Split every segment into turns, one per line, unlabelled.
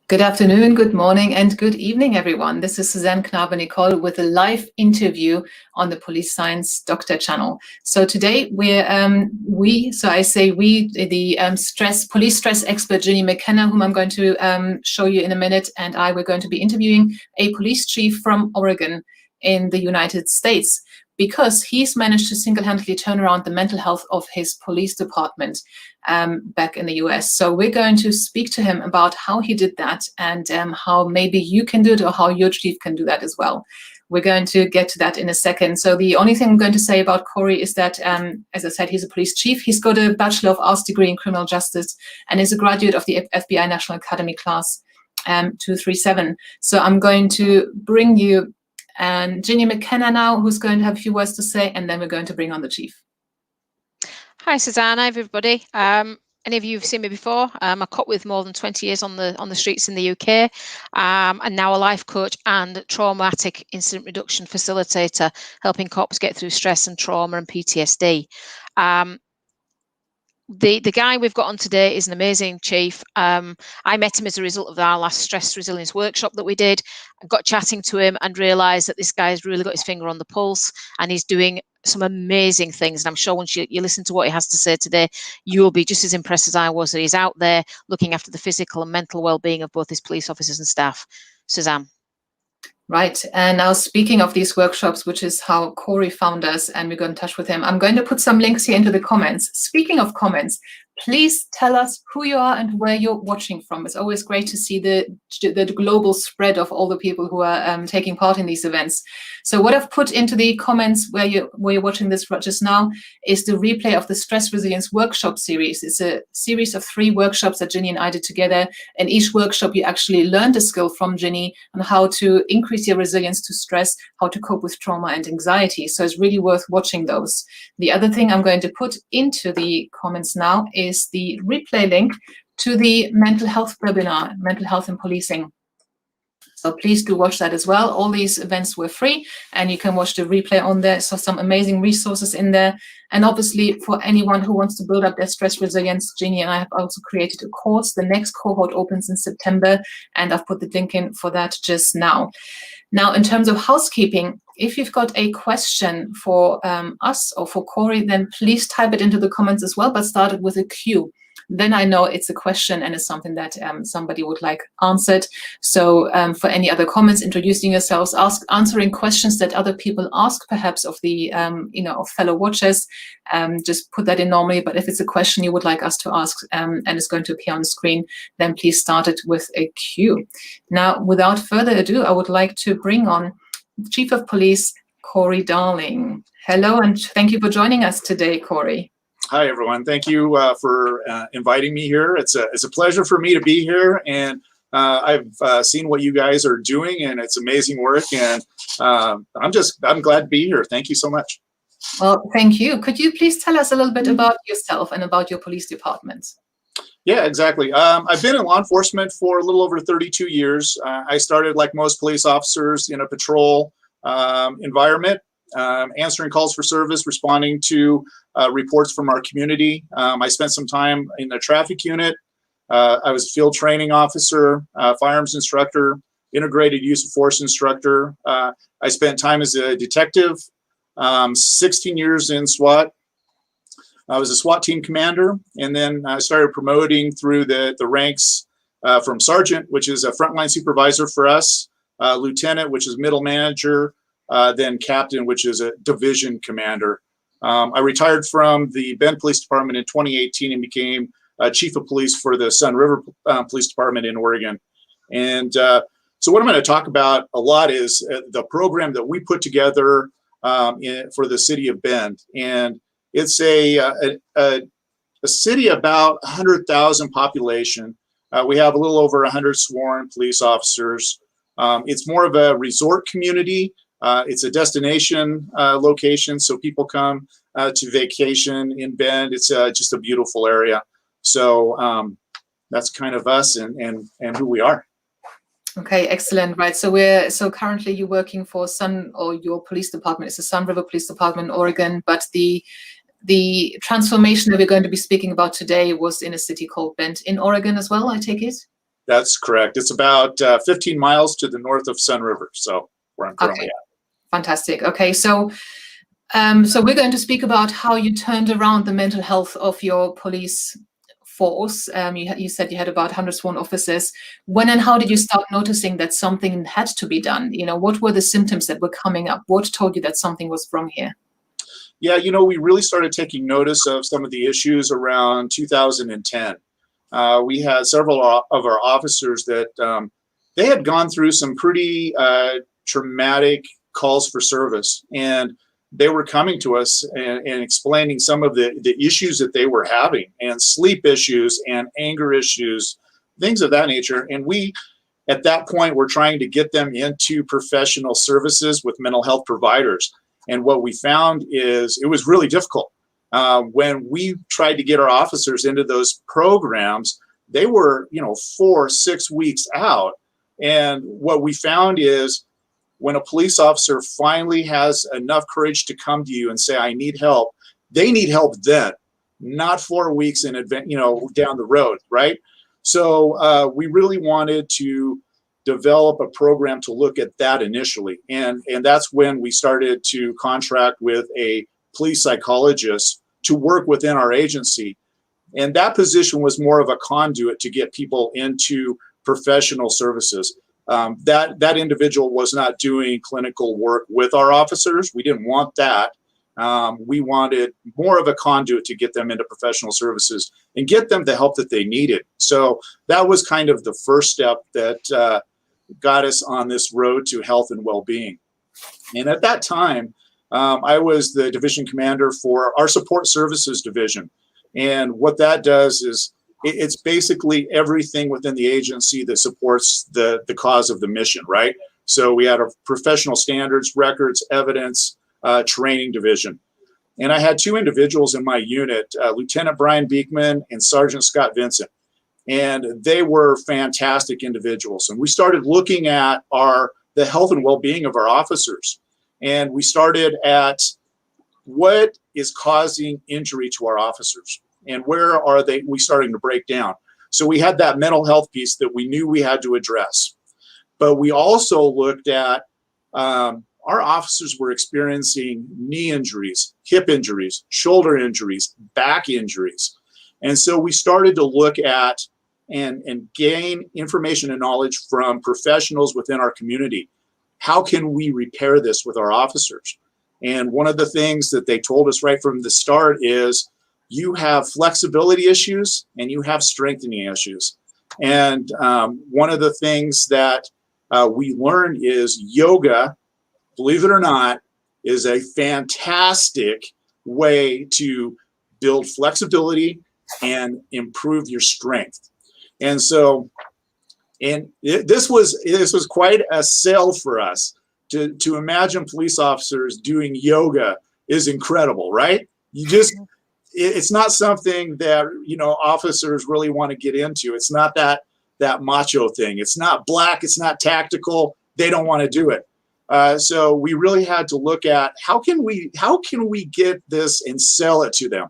Good afternoon, good morning, and good evening, everyone. This is Susanne Knabe-Nicol with a live interview on the Police Science Doctor channel. So today the police stress expert Ginny McKenna, whom I'm going to show you in a minute, and we're going to be interviewing a police chief from Oregon in the United States, because he's managed to single-handedly turn around the mental health of his police department back in the US. So we're going to speak to him about how he did that and how maybe you can do it or how your chief can do that as well. We're going to get to that in a second. So the only thing I'm going to say about Cory is that, as I said, he's a police chief. He's got a Bachelor of Arts degree in criminal justice and is a graduate of the FBI National Academy class 237. So I'm going to bring you Ginny McKenna now, who's going to have a few words to say, and then we're going to bring on the chief.
Hi, Susanne. Hi, everybody. Any of you have seen me before? I'm a cop with more than 20 years on the streets in the UK, and now a life coach and traumatic incident reduction facilitator, helping cops get through stress and trauma and PTSD. The guy we've got on today is an amazing chief. I met him as a result of our last stress resilience workshop that we did. I got chatting to him and realised that this guy's really got his finger on the pulse and he's doing some amazing things. And I'm sure once you listen to what he has to say today, you'll be just as impressed as I was that he's out there looking after the physical and mental well-being of both his police officers and staff. Susanne.
Right. And now, speaking of these workshops, which is how Cory found us, and we got in touch with him, I'm going to put some links here into the comments. Speaking of comments, please tell us who you are and where you're watching from. It's always great to see the global spread of all the people who are taking part in these events. So what I've put into the comments where you're watching this just now is the replay of the Stress Resilience Workshop series. It's a series of 3 workshops that Ginny and I did together. And each workshop, you actually learned a skill from Ginny on how to increase your resilience to stress, how to cope with trauma and anxiety. So it's really worth watching those. The other thing I'm going to put into the comments now is the replay link to the mental health webinar, Mental Health and Policing. So please do watch that as well. All these events were free and you can watch the replay on there. So some amazing resources in there. And obviously for anyone who wants to build up their stress resilience, Ginny and I have also created a course. The next cohort opens in September and I've put the link in for that just now. Now, in terms of housekeeping, if you've got a question for us or for Cory, then please type it into the comments as well, but start it with a Q. Then I know it's a question and it's something that somebody would like answered. So for any other comments, introducing yourselves, answering questions that other people ask, perhaps of the of fellow watchers, just put that in normally. But if it's a question you would like us to ask and it's going to appear on the screen, then please start it with a Q. Now, without further ado, I would like to bring on Chief of Police Cory Darling. Hello, and thank you for joining us today, Cory.
Hi, everyone. Thank you for inviting me here. It's a pleasure for me to be here, and I've seen what you guys are doing, and it's amazing work. And I'm glad to be here. Thank you so much.
Well, thank you. Could you please tell us a little bit about yourself and about your police department?
Yeah, exactly. I've been in law enforcement for a little over 32 years. I started, like most police officers, in a patrol environment. Answering calls for service, responding to reports from our community. I spent some time in the traffic unit. I was a field training officer, firearms instructor, integrated use of force instructor. I spent time as a detective, 16 years in SWAT. I was a SWAT team commander, and then I started promoting through the ranks from sergeant, which is a frontline supervisor for us, lieutenant, which is middle manager, then captain, which is a division commander. I retired from the Bend Police Department in 2018 and became chief of police for the Sunriver Police Department in Oregon. And so what I'm going to talk about a lot is the program that we put together for the city of Bend. And it's a city about 100,000 population. We have a little over 100 sworn police officers. It's more of a resort community. It's a destination location, so people come to vacation in Bend. It's just a beautiful area. So that's kind of us and who we are.
Okay, excellent. Right. So currently you're working for your police department. It's the Sunriver Police Department in Oregon, but the transformation that we're going to be speaking about today was in a city called Bend in Oregon as well, I take it?
That's correct. It's about 15 miles to the north of Sunriver, so where I'm currently at.
Fantastic. Okay, so so we're going to speak about how you turned around the mental health of your police force. You said you had about 100 sworn officers. When and how did you start noticing that something had to be done? You know, what were the symptoms that were coming up? What told you that something was wrong here?
Yeah, you know, we really started taking notice of some of the issues around 2010. We had several of our officers that they had gone through some pretty traumatic calls for service, and they were coming to us and explaining some of the issues that they were having, and sleep issues and anger issues, things of that nature. And we, at that point, were trying to get them into professional services with mental health providers. And what we found is it was really difficult. When we tried to get our officers into those programs, they were, 4-6 weeks out. And what we found is when a police officer finally has enough courage to come to you and say, I need help, they need help then, not 4 weeks in advance, down the road, right? So we really wanted to develop a program to look at that initially. And that's when we started to contract with a police psychologist to work within our agency. And that position was more of a conduit to get people into professional services. That individual was not doing clinical work with our officers. We didn't want that. We wanted more of a conduit to get them into professional services and get them the help that they needed. So that was kind of the first step that got us on this road to health and well-being. And at that time, I was the division commander for our support services division. And what that does is it's basically everything within the agency that supports the cause of the mission, right? So we had a professional standards, records, evidence, training division. And I had two individuals in my unit, Lieutenant Brian Beekman and Sergeant Scott Vincent. And they were fantastic individuals. And we started looking at the health and well-being of our officers. And we started at what is causing injury to our officers and where are we starting to break down. So we had that mental health piece that we knew we had to address. But we also looked at our officers were experiencing knee injuries, hip injuries, shoulder injuries, back injuries. And so we started to look at and gain information and knowledge from professionals within our community. How can we repair this with our officers? And one of the things that they told us right from the start is you have flexibility issues and you have strengthening issues. And one of the things that we learned is yoga, believe it or not, is a fantastic way to build flexibility and improve your strength. And so, this was quite a sell for us. To imagine police officers doing yoga is incredible, right? It's not something that officers really want to get into. It's not that macho thing. It's not black. It's not tactical. They don't want to do it. So we really had to look at how can we get this and sell it to them.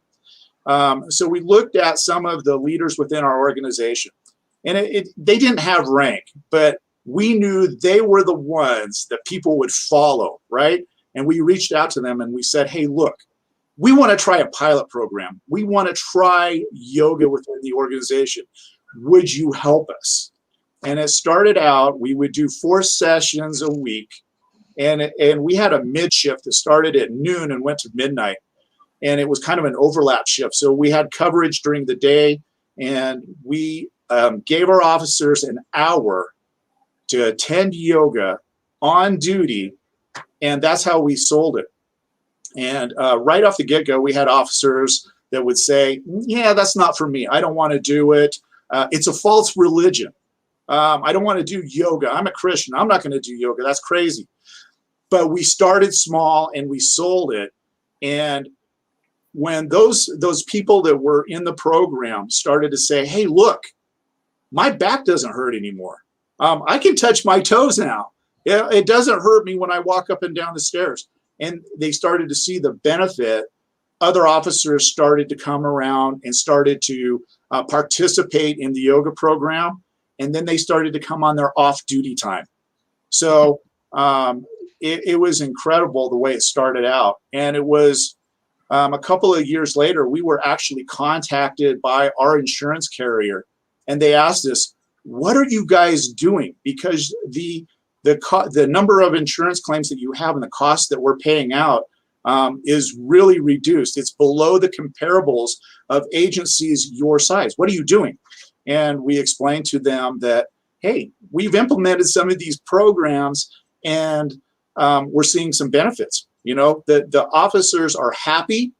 So we looked at some of the leaders within our organization, and they didn't have rank, but we knew they were the ones that people would follow, right? And we reached out to them and we said, hey, look, we want to try a pilot program. We want to try yoga within the organization. Would you help us? And it started out, we would do 4 sessions a week. And we had a mid shift that started at noon and went to midnight. And it was kind of an overlap shift. So we had coverage during the day, and we gave our officers an hour to attend yoga on duty. And that's how we sold it. And right off the get-go, we had officers that would say, yeah, that's not for me. I don't want to do it. It's a false religion. I don't want to do yoga. I'm a Christian. I'm not going to do yoga. That's crazy. But we started small and we sold it. And when those people that were in the program started to say, hey, look, my back doesn't hurt anymore. I can touch my toes now. It doesn't hurt me when I walk up and down the stairs. And they started to see the benefit. Other officers started to come around and started to participate in the yoga program. and then they started to come on their off-duty time. So it was incredible the way it started out. And it was a couple of years later, we were actually contacted by our insurance carrier, and they asked us, what are you guys doing? Because the number of insurance claims that you have and the cost that we're paying out is really reduced. It's below the comparables of agencies your size. What are you doing? And we explained to them that, hey, we've implemented some of these programs, and we're seeing some benefits. You know, the officers are happy,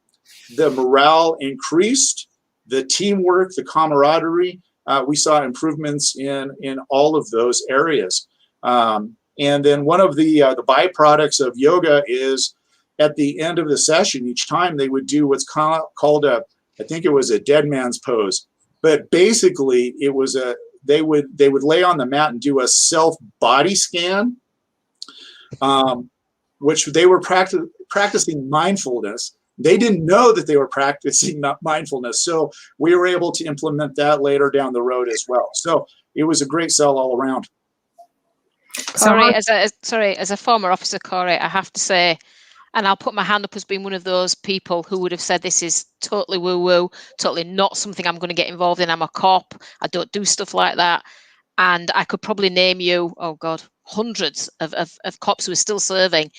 the morale increased, the teamwork, the camaraderie. We saw improvements in all of those areas. And then one of the byproducts of yoga is at the end of the session, each time they would do what's called I think it was a dead man's pose. But basically, it was they would lay on the mat and do a self body scan, which they were practicing mindfulness. They didn't know that they were practicing mindfulness, so we were able to implement that later down the road as well. So it was a great sell all around.
Sorry, as a former officer, Cory, I have to say, and I'll put my hand up as being one of those people who would have said this is totally woo-woo, totally not something I'm going to get involved in. I'm a cop. I don't do stuff like that. And I could probably name you, oh God, hundreds of cops who are still serving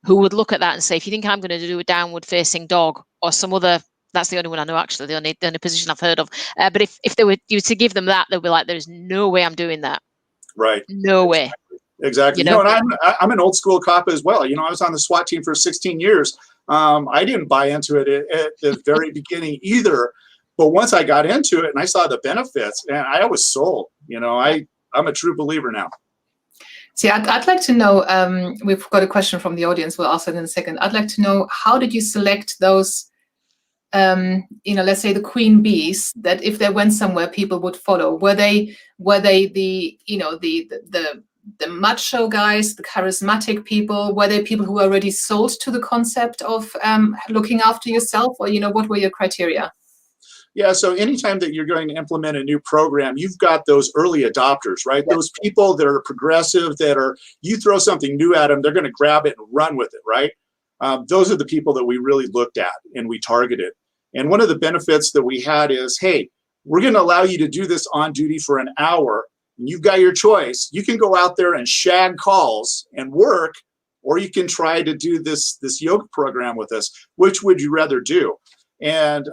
who would look at that and say, if you think I'm going to do a downward-facing dog or some other, that's the only one I know, actually, the only position I've heard of. But if they were you to give them that, they'd be like, there's no way I'm doing that.
Right.
No way.
Exactly. You know, and I'm an old school cop as well. You know, I was on the SWAT team for 16 years. I didn't buy into it at the very beginning either. But once I got into it and I saw the benefits, and I was sold. You know, I'm a true believer now.
See, I'd like to know, we've got a question from the audience. We'll ask it in a second. I'd like to know, how did you select those, you know, let's say the queen bees, that if they went somewhere, people would follow? Were they the, you know, the macho guys, the charismatic people? Were they people who were already sold to the concept of looking after yourself? Or, you know, what were your criteria?
Yeah, so anytime that you're going to implement a new program, you've got those early adopters, right? Yep. Those people that are progressive, you throw something new at them, they're going to grab it and run with it, right? Those are the people that we really looked at and we targeted. And one of the benefits that we had is, hey, we're going to allow you to do this on duty for an hour. And you've got your choice. You can go out there and shag calls and work, or you can try to do this yoga program with us. Which would you rather do? And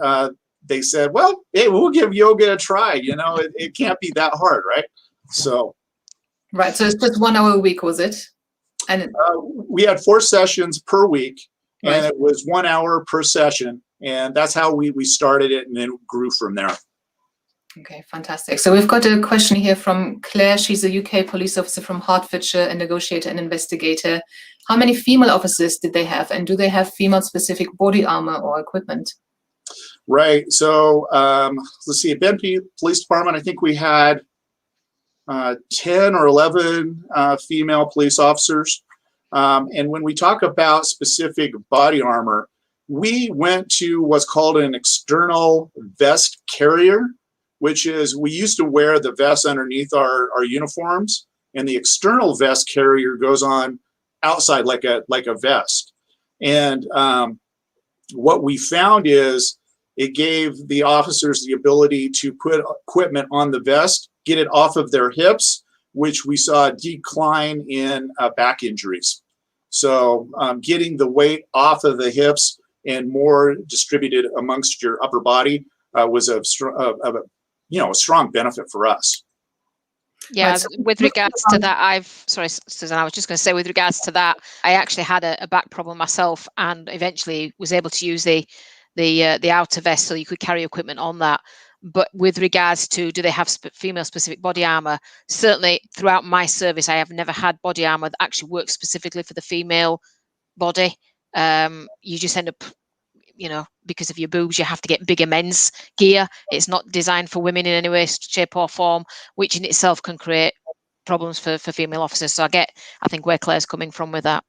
they said, well, hey, we'll give yoga a try. You know, it can't be that hard, right? So.
Right. So it's just 1 hour a week, was it? And
we had 4 sessions per week, and
right.
It was 1 hour per session. And that's how we started it, and then grew from there.
Okay, fantastic. So we've got a question here from Claire. She's a UK police officer from Hertfordshire, a negotiator and investigator. How many female officers did they have? And do they have female-specific body armor or equipment?
Right. So let's see. At Benby Police Department, I think we had 10 or 11 female police officers. And when we talk about specific body armor, we went to what's called an external vest carrier, which is, we used to wear the vest underneath our uniforms, and the external vest carrier goes on outside like a vest. And what we found is it gave the officers the ability to put equipment on the vest, get it off of their hips, which we saw a decline in back injuries. So getting the weight off of the hips and more distributed amongst your upper body was a strong benefit for us.
Yeah,
Right, so
with regards to that, sorry, Susanne, I was just going to say, with regards to that, I actually had a back problem myself, and eventually was able to use the outer vest, so you could carry equipment on that. But with regards to, do they have female-specific body armor? Certainly, throughout my service, I have never had body armor that actually works specifically for the female body. You just end up, you know, because of your boobs, you have to get bigger men's gear. It's not designed for women in any way, shape or form, which in itself can create problems for female officers. So I think where Claire's coming from with that.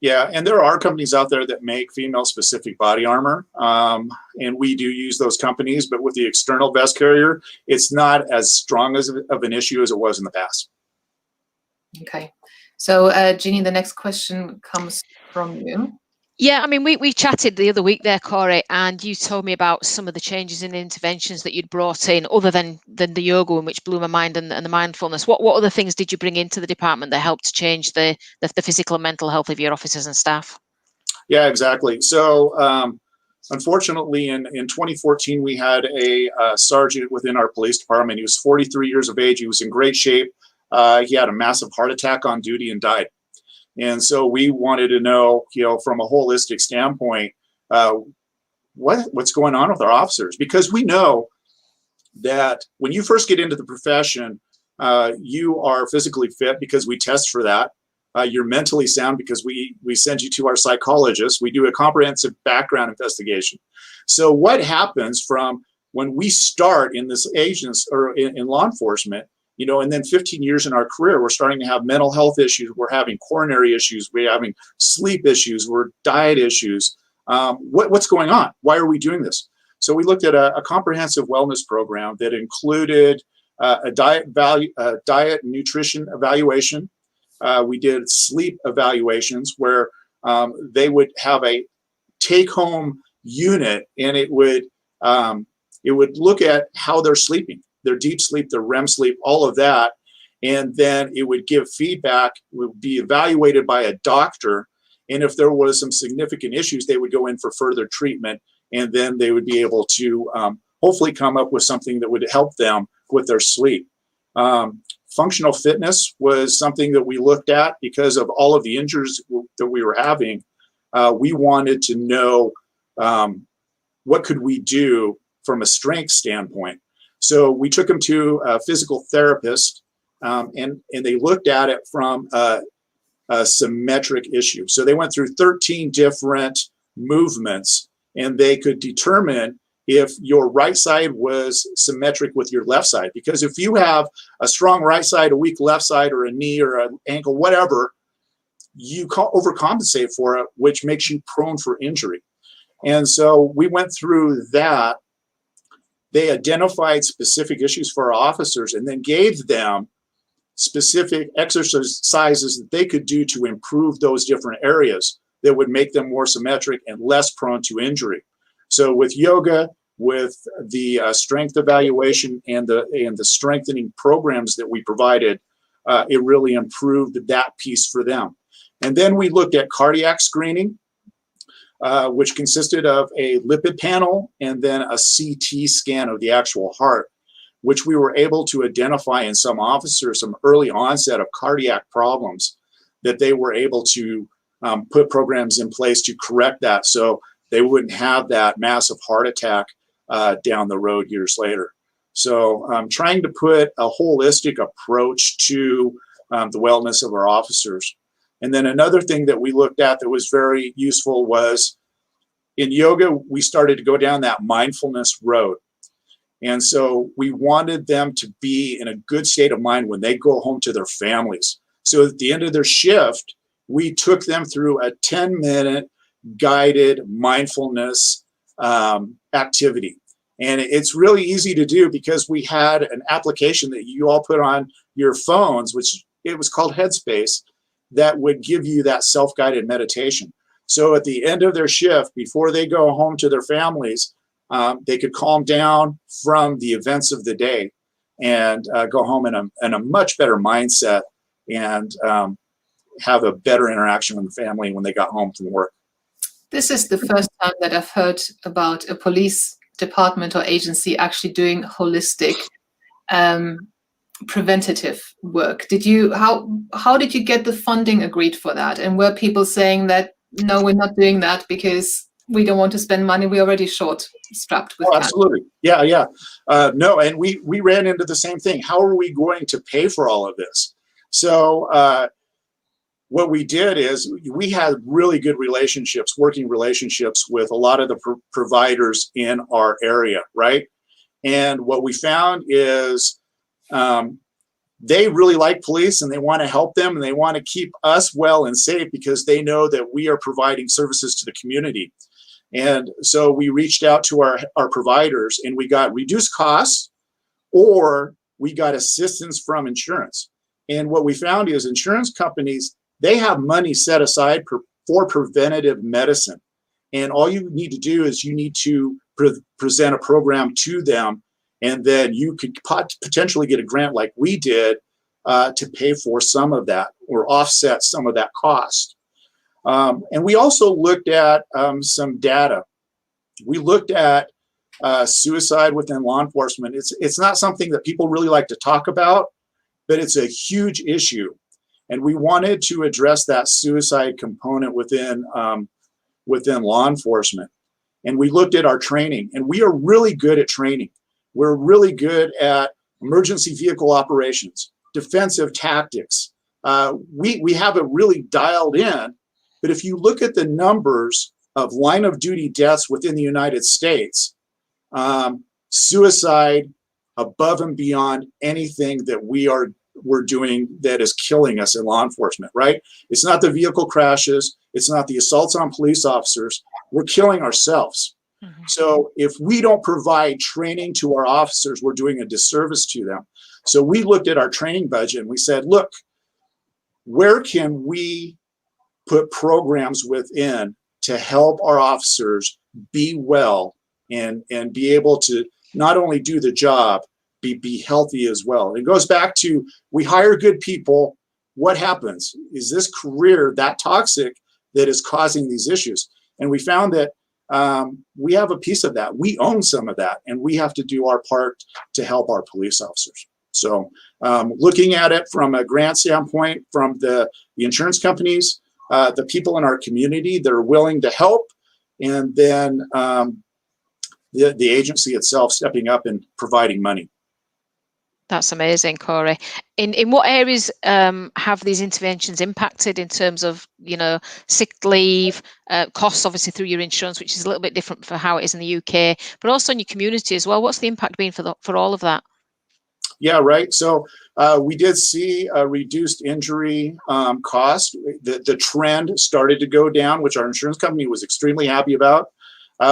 Yeah, and there are companies out there that make female-specific body armor, and we do use those companies. But with the external vest carrier, it's not as strong of an issue as it was in the past.
Okay, so Ginny, the next question comes from you.
Yeah, I mean, we chatted the other week there, Cory, and you told me about some of the changes in the interventions that you'd brought in, other than the yoga one, which blew my mind, and the mindfulness. What other things did you bring into the department that helped to change the physical and mental health of your officers and staff?
Yeah, exactly. So unfortunately, in 2014, we had a sergeant within our police department. He was 43 years of age. He was in great shape. He had a massive heart attack on duty and died. And so we wanted to know, from a holistic standpoint, what's going on with our officers, because we know that when you first get into the profession, you are physically fit because we test for that. You're mentally sound because we send you to our psychologist. We do a comprehensive background investigation. So what happens from when we start in this agents or in law enforcement, and then 15 years in our career, we're starting to have mental health issues. We're having coronary issues. We're having sleep issues. We're diet issues. What's going on? Why are we doing this? So we looked at a comprehensive wellness program that included a diet and nutrition evaluation. We did sleep evaluations where they would have a take-home unit, and it would look at how they're sleeping. Their deep sleep, their REM sleep, all of that. And then it would give feedback, would be evaluated by a doctor. And if there was some significant issues, they would go in for further treatment. And then they would be able to hopefully come up with something that would help them with their sleep. Functional fitness was something that we looked at because of all of the injuries that we were having. We wanted to know what could we do from a strength standpoint. So we took them to a physical therapist, and they looked at it from a symmetric issue. So they went through 13 different movements, and they could determine if your right side was symmetric with your left side. Because if you have a strong right side, a weak left side, or a knee or an ankle, whatever, you overcompensate for it, which makes you prone for injury. And so we went through that. They identified specific issues for our officers and then gave them specific exercises that they could do to improve those different areas that would make them more symmetric and less prone to injury. So with yoga, with the strength evaluation and the strengthening programs that we provided, it really improved that piece for them. And then we looked at cardiac screening, which consisted of a lipid panel and then a CT scan of the actual heart, which we were able to identify in some officers some early onset of cardiac problems that they were able to put programs in place to correct that so they wouldn't have that massive heart attack down the road years later. So trying to put a holistic approach to the wellness of our officers. And then another thing that we looked at that was very useful was in yoga, we started to go down that mindfulness road. And so we wanted them to be in a good state of mind when they go home to their families. So at the end of their shift, we took them through a 10-minute guided mindfulness activity. And it's really easy to do because we had an application that you all put on your phones, which it was called Headspace, that would give you that self-guided meditation. So at the end of their shift, before they go home to their families, they could calm down from the events of the day and go home in a much better mindset and have a better interaction with the family when they got home from work.
This is the first time that I've heard about a police department or agency actually doing holistic preventative work. How did you get the funding agreed for that? And were people saying that, no, we're not doing that because we don't want to spend money, we're already short-strapped with that?
Absolutely. Yeah. No, and we ran into the same thing. How are we going to pay for all of this? So what we did is we had really good working relationships with a lot of the providers in our area, right? And what we found is they really like police and they want to help them and they want to keep us well and safe because they know that we are providing services to the community. And so we reached out to our providers and we got reduced costs or we got assistance from insurance. And what we found is insurance companies, they have money set aside for preventative medicine. And all you need to do is you need to present a program to them, and then you could potentially get a grant like we did to pay for some of that or offset some of that cost. And we also looked at some data. We looked at suicide within law enforcement. It's not something that people really like to talk about, but it's a huge issue. And we wanted to address that suicide component within law enforcement. And we looked at our training, and we are really good at training. We're really good at emergency vehicle operations, defensive tactics. We have it really dialed in, but if you look at the numbers of line of duty deaths within the United States, suicide above and beyond anything that we're doing that is killing us in law enforcement, right? It's not the vehicle crashes. It's not the assaults on police officers. We're killing ourselves. Mm-hmm. So if we don't provide training to our officers, we're doing a disservice to them. So we looked at our training budget and we said, look, where can we put programs within to help our officers be well and be able to not only do the job, be healthy as well. It goes back to, we hire good people. What happens? Is this career that toxic that is causing these issues? And we found that we have a piece of that. We own some of that, and we have to do our part to help our police officers. So looking at it from a grant standpoint, from the insurance companies, the people in our community that are willing to help, and then the agency itself stepping up and providing money.
That's amazing, Cory. In what areas have these interventions impacted in terms of, sick leave, costs, obviously through your insurance, which is a little bit different for how it is in the UK, but also in your community as well? What's the impact been for all of that?
Yeah, right. So we did see a reduced injury cost. The trend started to go down, which our insurance company was extremely happy about.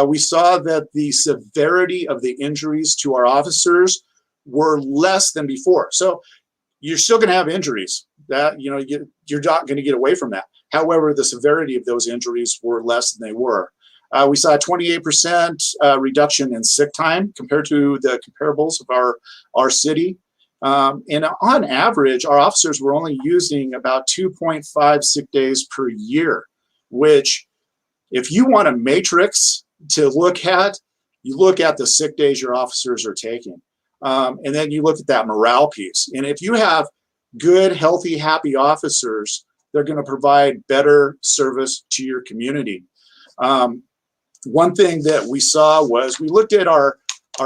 We saw that the severity of the injuries to our officers were less than before. So you're still going to have injuries. That you're not going to get away from that. However, the severity of those injuries were less than they were. We saw a 28% reduction in sick time compared to the comparables of our city. And on average, our officers were only using about 2.5 sick days per year, which, if you want a matrix to look at, you look at the sick days your officers are taking. And then you look at that morale piece. And if you have good, healthy, happy officers, they're going to provide better service to your community. One thing that we saw was we looked at our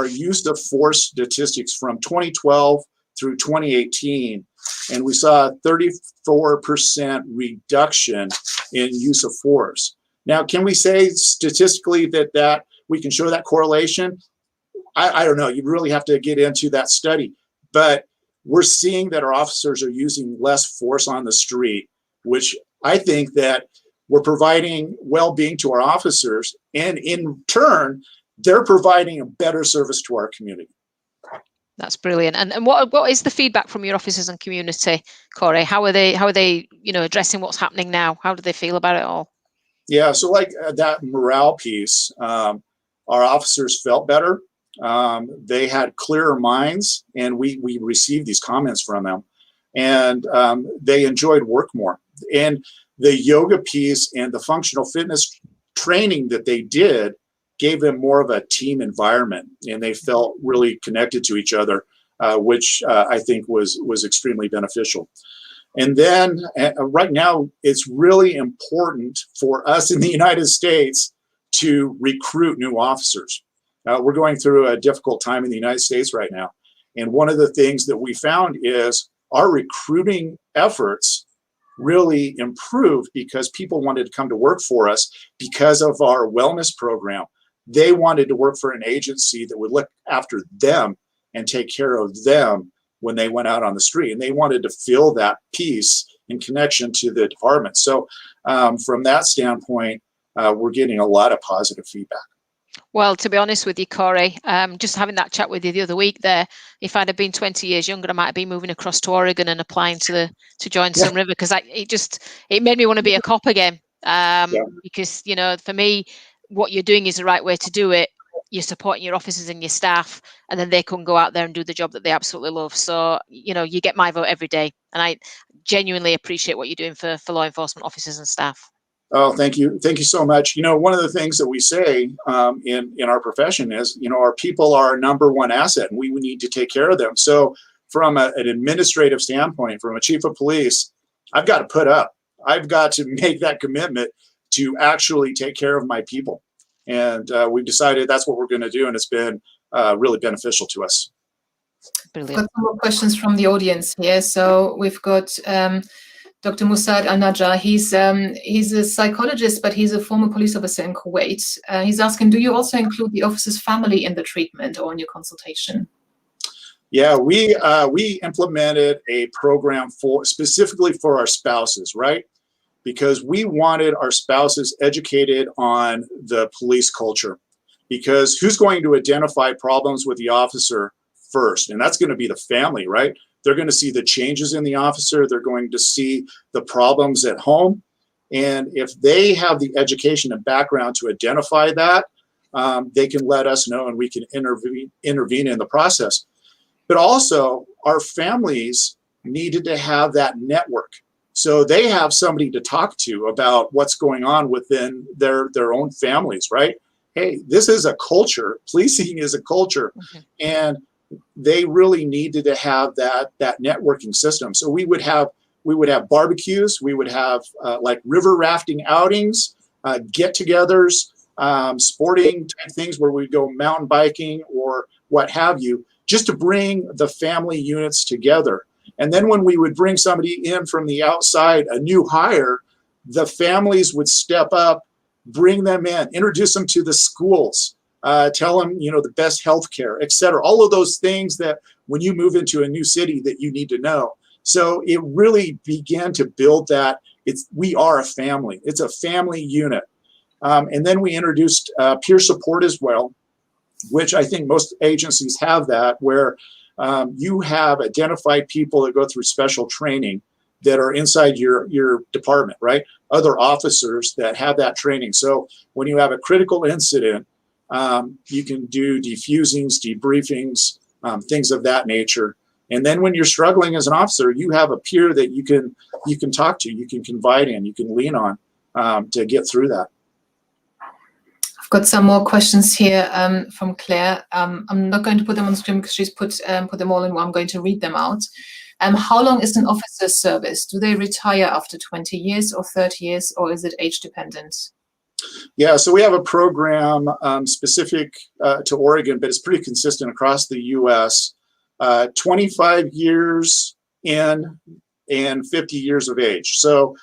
use of force statistics from 2012 through 2018, and we saw a 34% reduction in use of force. Now, can we say statistically that we can show that correlation? I don't know. You really have to get into that study. But we're seeing that our officers are using less force on the street, which I think that we're providing well-being to our officers, and in turn, they're providing a better service to our community.
That's brilliant. And what is the feedback from your officers and community, Cory? How are they addressing what's happening now? How do they feel about it all?
Yeah, so like that morale piece, our officers felt better. They had clearer minds, and we received these comments from them, and they enjoyed work more. And the yoga piece and the functional fitness training that they did gave them more of a team environment, and they felt really connected to each other, which I think was extremely beneficial. And then right now, it's really important for us in the United States to recruit new officers. We're going through a difficult time in the United States right now. And one of the things that we found is our recruiting efforts really improved because people wanted to come to work for us because of our wellness program. They wanted to work for an agency that would look after them and take care of them when they went out on the street, and they wanted to feel that peace and connection to the department. So from that standpoint, we're getting a lot of positive feedback.
Well, to be honest with you, Cory, just having that chat with you the other week there, if I'd have been 20 years younger, I might have been moving across to Oregon and applying to join Sunriver, because it made me want to be a cop again. Because, you know, for me, what you're doing is the right way to do it. You're supporting your officers and your staff, and then they can go out there and do the job that they absolutely love. So, you know, you get my vote every day, and I genuinely appreciate what you're doing for law enforcement officers and staff.
Oh, thank you. Thank you so much. You know, one of the things that we say in our profession is, you know, our people are our #1 asset, and we need to take care of them. So from an administrative standpoint, from a chief of police, I've got to put up. I've got to make that commitment to actually take care of my people. And we've decided that's what we're going to do, and it's been really beneficial to us.
Brilliant.
Got some more questions from the audience here. So we've got Dr. Musad Al-Najjar. He's a psychologist, but he's a former police officer in Kuwait. He's asking, do you also include the officer's family in the treatment or in your consultation?
Yeah, we implemented a program specifically for our spouses, right? Because we wanted our spouses educated on the police culture. Because who's going to identify problems with the officer first? And that's going to be the family, right? They're going to see the changes in the officer. They're going to see the problems at home. And if they have the education and background to identify that, they can let us know, and we can intervene in the process. But also, our families needed to have that network. So they have somebody to talk to about what's going on within their own families, right? Hey, this is a culture. Policing is a culture. And they really needed to have that networking system. So we would have barbecues, we would have like river rafting outings, get-togethers, sporting type things where we go mountain biking or what have you, just to bring the family units together. And then when we would bring somebody in from the outside, a new hire, the families would step up, bring them in, introduce them to the schools, tell them, you know, the best healthcare, et cetera. All of those things that when you move into a new city that you need to know. So it really began to build that. We are a family. It's a family unit. And then we introduced peer support as well, which I think most agencies have that, where you have identified people that go through special training that are inside your department, right? Other officers that have that training. So when you have a critical incident, you can do defusings, debriefings, things of that nature. And then when you're struggling as an officer, you have a peer that you can talk to, you can confide in, you can lean on to get through that.
I've got some more questions here from Claire. I'm not going to put them on the screen because she's put them all in one. I'm going to read them out. How long is an officer's service? Do they retire after 20 years or 30 years, or is it age dependent?
Yeah, so we have a program specific to Oregon, but it's pretty consistent across the U.S. 25 years in and 50 years of age. So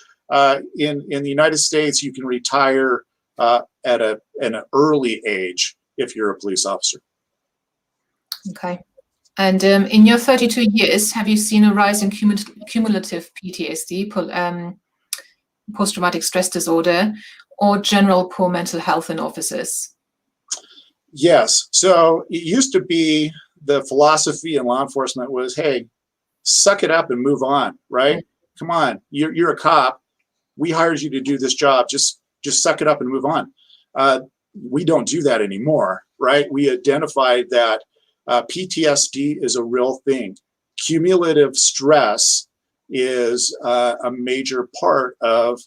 in the United States, you can retire at an early age if you're a police officer. Okay.
And in your 32 years, have you seen a rise in cumulative PTSD, post-traumatic stress disorder, or general poor mental health in officers?
Yes. So it used to be the philosophy in law enforcement was, hey, suck it up and move on, right? Come on, you're a cop. We hired you to do this job. Just suck it up and move on. We don't do that anymore, right? We identified that PTSD is a real thing. Cumulative stress is a major part of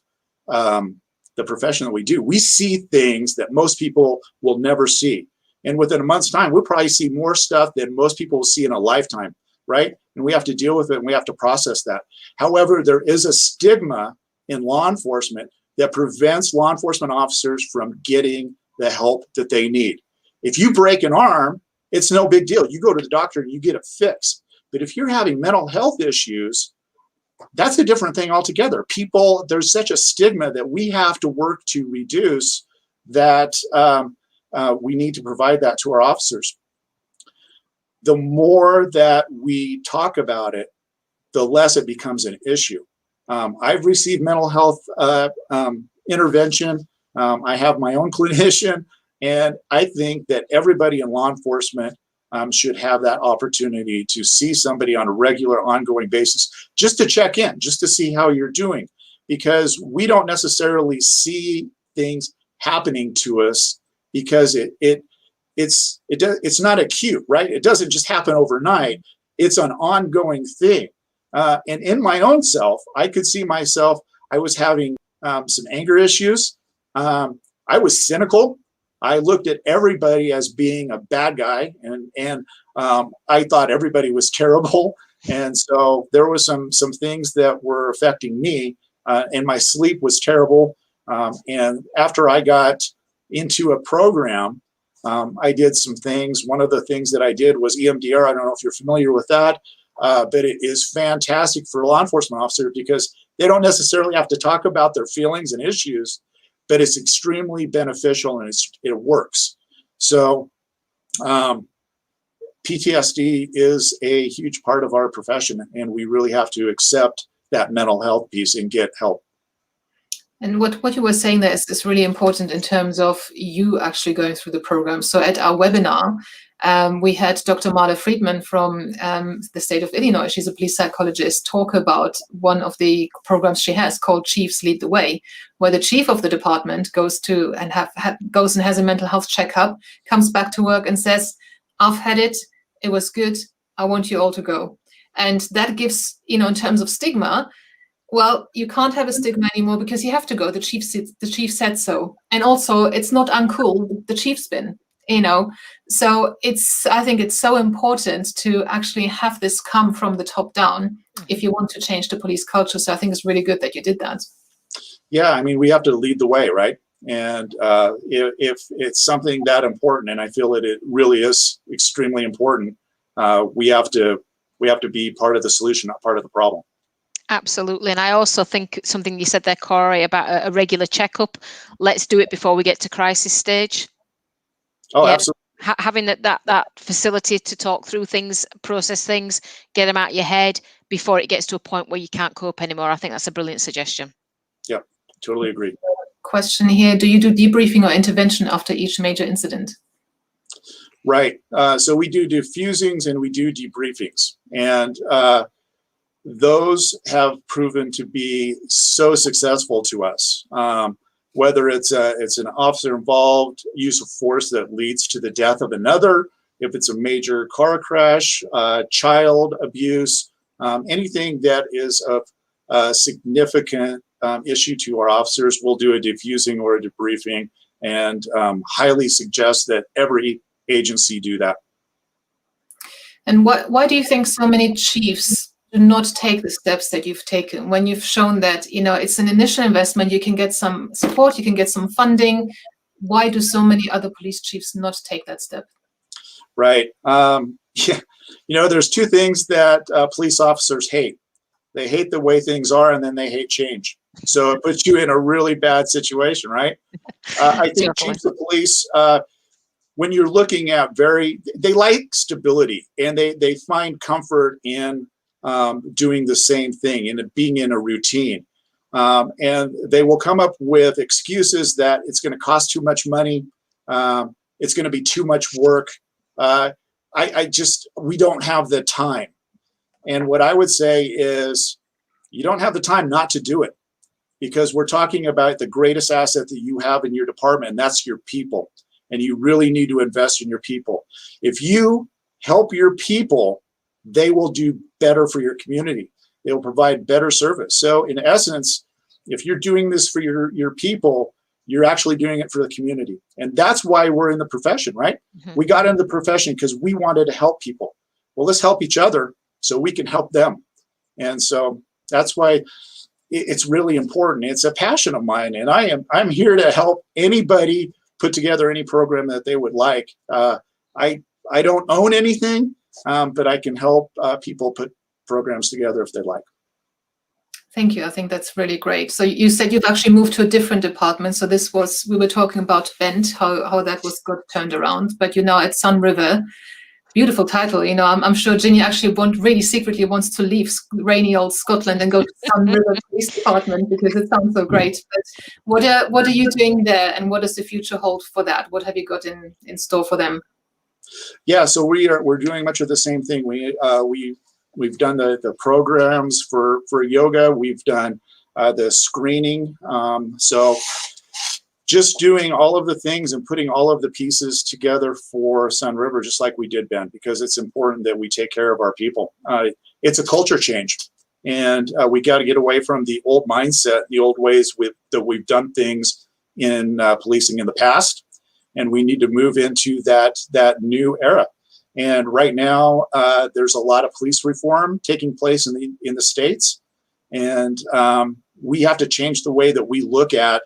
the profession that we do. We see things that most people will never see. And within a month's time, we'll probably see more stuff than most people will see in a lifetime, right? And we have to deal with it and we have to process that. However, there is a stigma in law enforcement that prevents law enforcement officers from getting the help that they need. If you break an arm, it's no big deal. You go to the doctor and you get it fixed. But if you're having mental health issues, that's a different thing altogether. People, there's such a stigma that we have to work to reduce that we need to provide that to our officers. the more that we talk about it, the less it becomes an issue. I've received mental health intervention. I have my own clinician, and I think that everybody in law enforcement should have that opportunity to see somebody on a regular, ongoing basis, just to check in, just to see how you're doing, because we don't necessarily see things happening to us because it's not acute, right? It doesn't just happen overnight. It's an ongoing thing. And in my own self, I could see myself, I was having some anger issues. I was cynical. I looked at everybody as being a bad guy, and I thought everybody was terrible. And so there was some things that were affecting me, and my sleep was terrible. And after I got into a program, I did some things. One of the things that I did was EMDR. I don't know if you're familiar with that, but it is fantastic for a law enforcement officer because they don't necessarily have to talk about their feelings and issues, but it's extremely beneficial and it works. So PTSD is a huge part of our profession, and we really have to accept that mental health piece and get help.
And what you were saying there is really important in terms of you actually going through the program. So at our webinar, we had Dr. Marla Friedman from the state of Illinois. She's a police psychologist, talk about one of the programs she has called Chiefs Lead the Way, where the chief of the department goes to and goes and has a mental health checkup, comes back to work and says, "I've had it. It was good. I want you all to go." And that gives, in terms of stigma, well, you can't have a stigma anymore because you have to go. The chief said so. And also, it's not uncool. The chief's been, So I think it's so important to actually have this come from the top down if you want to change the police culture. So I think it's really good that you did that.
Yeah, I mean, we have to lead the way, right? And if it's something that important, and I feel that it really is extremely important, we have to be part of the solution, not part of the problem.
Absolutely. And I also think something you said there, Cory, about a regular checkup. Let's do it before we get to crisis stage.
Oh, yeah. Absolutely.
Having that facility to talk through things, process things, get them out of your head before it gets to a point where you can't cope anymore. I think that's a brilliant suggestion.
Yeah, totally agree.
Question here. Do you do debriefing or intervention after each major incident?
Right. So we do diffusings and we do debriefings. And those have proven to be so successful to us. Whether it's an officer involved use of force that leads to the death of another, if it's a major car crash, child abuse, anything that is of significant issue to our officers, we'll do a diffusing or a debriefing, and highly suggest that every agency do that.
And why do you think so many chiefs do not take the steps that you've taken when you've shown that, it's an initial investment, you can get some support, you can get some funding? Why do so many other police chiefs not take that step?
Right. Yeah. There's two things that police officers hate. They hate the way things are, and then they hate change. So it puts you in a really bad situation, right? I think chiefs of police, when you're looking at they like stability, and they find comfort in doing the same thing and being in a routine. And they will come up with excuses that it's going to cost too much money. It's going to be too much work. We don't have the time. And what I would say is you don't have the time not to do it, because we're talking about the greatest asset that you have in your department, and that's your people. And you really need to invest in your people. If you help your people, they will do better for your community. They will provide better service. So in essence, if you're doing this for your people, you're actually doing it for the community. And that's why we're in the profession, right? Mm-hmm. We got into the profession because we wanted to help people. Well, let's help each other so we can help them. And so that's why it's really important. It's a passion of mine, and I'm here to help anybody put together any program that they would like. I don't own anything, but I can help people put programs together if they like.
Thank you. I think that's really great. So you said you've actually moved to a different department. So we were talking about Bent, how that was got turned around, but you're now at Sunriver. Beautiful title. You know, I'm sure Ginny actually really secretly wants to leave rainy old Scotland and go to Sunriver Police Department because it sounds so great. But what are you doing there, and what does the future hold for that? What have you got in store for them?
Yeah, so we're doing much of the same thing. We've done the programs for yoga. We've done the screening. So just doing all of the things and putting all of the pieces together for Sunriver, just like we did, Ben, because it's important that we take care of our people. It's a culture change, and we got to get away from the old mindset, the old ways that we've done things in policing in the past, and we need to move into that new era. And right now, there's a lot of police reform taking place in the States, and we have to change the way that we look at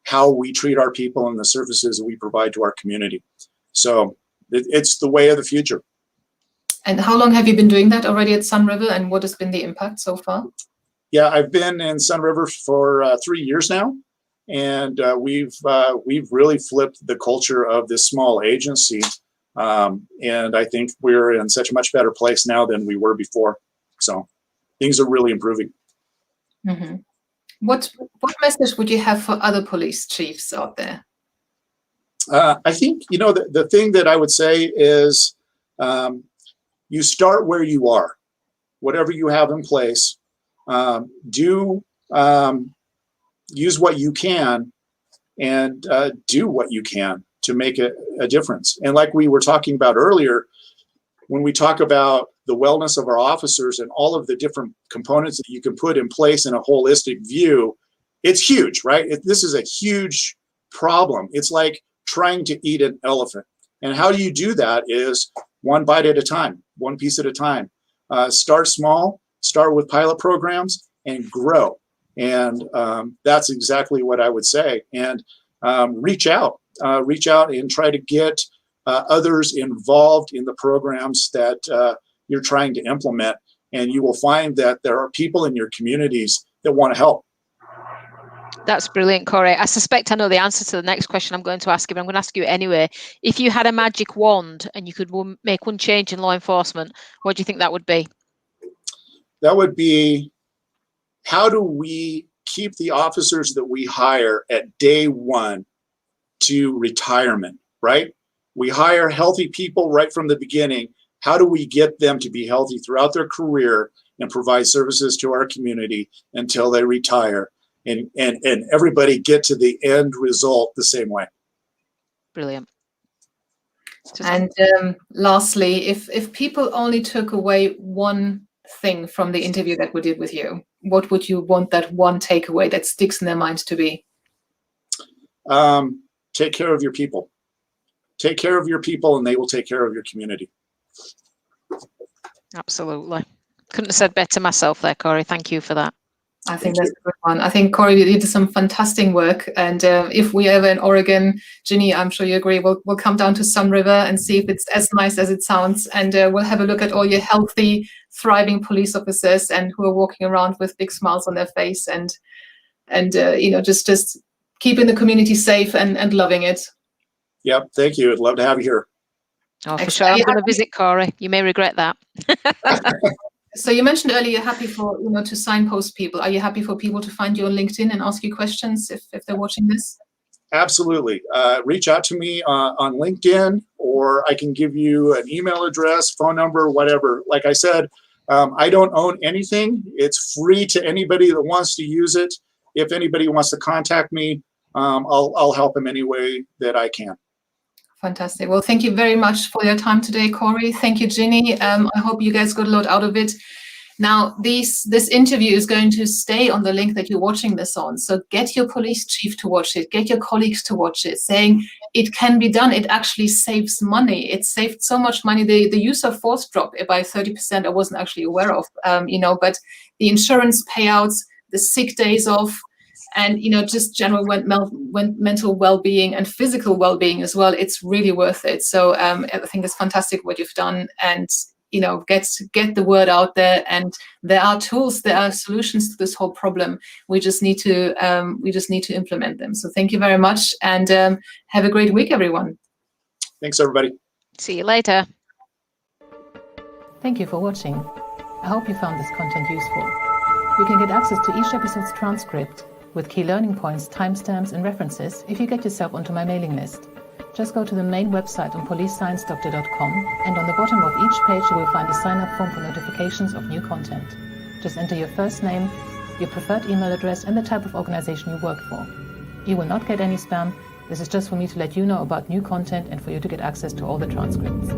how we treat our people and the services that we provide to our community. So it's the way of the future.
And how long have you been doing that already at Sunriver, and what has been the impact so far?
Yeah, I've been in Sunriver for 3 years now, and we've really flipped the culture of this small agency, and I think we're in such a much better place now than we were before. So things are really improving.
Mm-hmm. What message would you have for other police chiefs out there?
I think, you know, the thing that I would say is you start where you are, whatever you have in place. Use what you can, and do what you can to make a difference. And like we were talking about earlier, when we talk about the wellness of our officers and all of the different components that you can put in place in a holistic view, it's huge, right? This is a huge problem. It's like trying to eat an elephant. And how do you do that is one bite at a time, one piece at a time. Start small, start with pilot programs, and grow. And that's exactly what I would say. And reach out and try to get others involved in the programs that you're trying to implement, and you will find that there are people in your communities that want to help.
That's brilliant, Cory. I suspect I know the answer to the next question I'm going to ask you, but I'm going to ask you anyway. If you had a magic wand and you could make one change in law enforcement, what do you think that would be? That
would be, how do we keep the officers that we hire at day one to retirement, right? We hire healthy people right from the beginning. How do we get them to be healthy throughout their career and provide services to our community until they retire, and everybody get to the end result the same way?
Brilliant.
And lastly, if people only took away one thing from the interview that we did with you, what would you want that one takeaway that sticks in their minds to be?
Take care of your people. Take care of your people, and they will take care of your community.
Absolutely. Couldn't have said better myself there, Cory. Thank you for that.
I think that's a good one. I think, Cory, you did some fantastic work. And if we ever in Oregon, Ginny, I'm sure you agree, we'll come down to Sunriver and see if it's as nice as it sounds. And we'll have a look at all your healthy, thriving police officers and who are walking around with big smiles on their face and you know, just keeping the community safe and loving it.
Yep. Thank you. I'd love to have you here.
Oh, for sure. I'm going to visit, Cory. You may regret that.
So you mentioned earlier you're happy for, you know, to signpost people. Are you happy for people to find you on LinkedIn and ask you questions if they're watching this?
Absolutely. Reach out to me on LinkedIn, or I can give you an email address, phone number, whatever. Like I said, I don't own anything. It's free to anybody that wants to use it. If anybody wants to contact me, I'll help them any way that I can.
Fantastic. Well, thank you very much for your time today, Cory. Thank you, Ginny. I hope you guys got a lot out of it. Now, this interview is going to stay on the link that you're watching this on. So get your police chief to watch it. Get your colleagues to watch it, saying it can be done. It actually saves money. It saved so much money. The use of force dropped by 30%. I wasn't actually aware of, you know, but the insurance payouts, the sick days off, and, you know, just general mental well-being and physical well-being as well. It's really worth it. So I think it's fantastic what you've done, and, you know, get the word out there. And there are tools, there are solutions to this whole problem. We just need to implement them. So thank you very much, and have a great week, everyone.
Thanks, everybody.
See you later.
Thank you for watching. I hope you found this content useful. You can get access to each episode's transcript with key learning points, timestamps and references if you get yourself onto my mailing list. Just go to the main website on policesciencedoctor.com, and on the bottom of each page you will find a sign-up form for notifications of new content. Just enter your first name, your preferred email address and the type of organization you work for. You will not get any spam. This is just for me to let you know about new content and for you to get access to all the transcripts.